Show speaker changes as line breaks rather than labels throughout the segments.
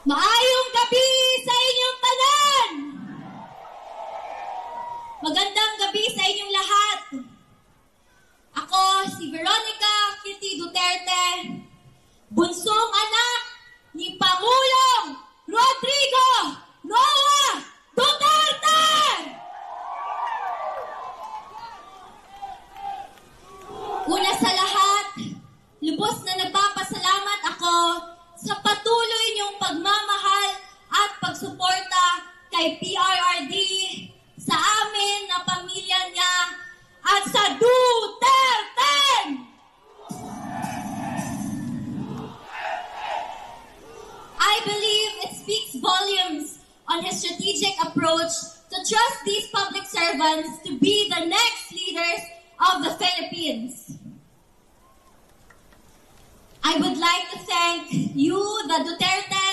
Maayong gabi sa inyong tanan! Magandang gabi sa inyong lahat. Ako si Veronica Kitty Duterte, bunsong anak ni Pangulong Rodrigo Noah Duterte! Una sa lahat, lubos na nagpapasalamat ako sa patuloy niyong pagmamahal at pagsuporta kay PRRD, sa amin na pamilya niya, at sa Duterte! I believe it speaks volumes on his strategic approach to trust these public servants to be the next leaders of the Philippines. I would like to thank you, the Duterte,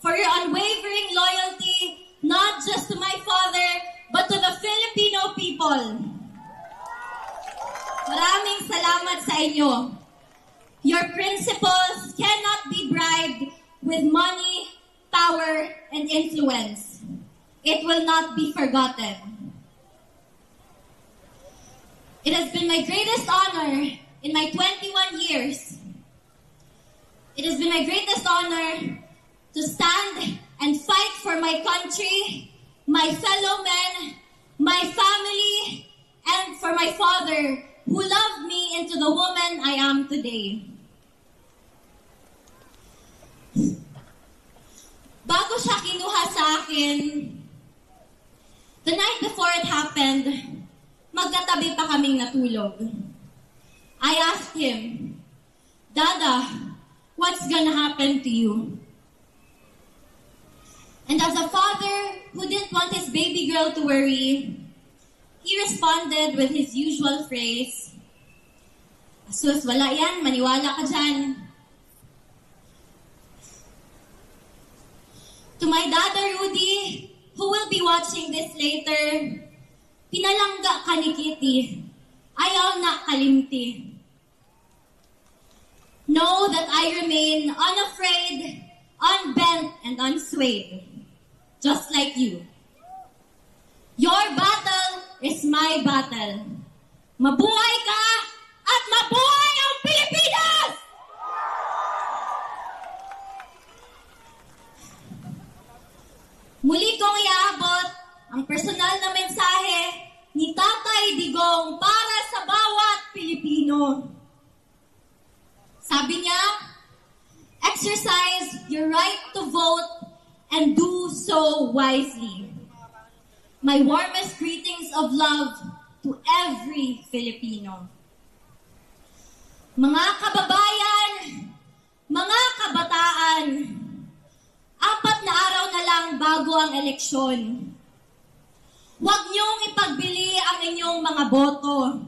for your unwavering loyalty, not just to my father, but to the Filipino people. Maraming salamat sa inyo. Your principles cannot be bribed with money, power, and influence. It will not be forgotten. It has been my greatest honor in my 21 years. It has been my greatest honor to stand and fight for my country, my fellow men, my family, and for my father, who loved me into the woman I am today. Bago siya kinuha sa akin, the night before it happened, magkatabi pa kaming natulog. I asked him, "Dada, what's gonna happen to you?" And as a father who didn't want his baby girl to worry, he responded with his usual phrase, "Asus, wala yan, maniwala ka dyan." To my dada Rudy, who will be watching this later, pinalangga ka ni Kitty, ayaw na kalimti. Know that I remain unafraid, unbent, and unswayed, just like you. Your battle is my battle. Mabuhay ka at mabuhay ang Pilipinas! Muli kong iaabot ang personal na mensahe ni Tatay Digong para sa bawat Pilipino. Sabi niya, exercise your right to vote and do so wisely. My warmest greetings of love to every Filipino. Mga kababayan, mga kabataan, 4 na araw na lang bago ang eleksyon. Huwag niyong ipagbili ang inyong mga boto.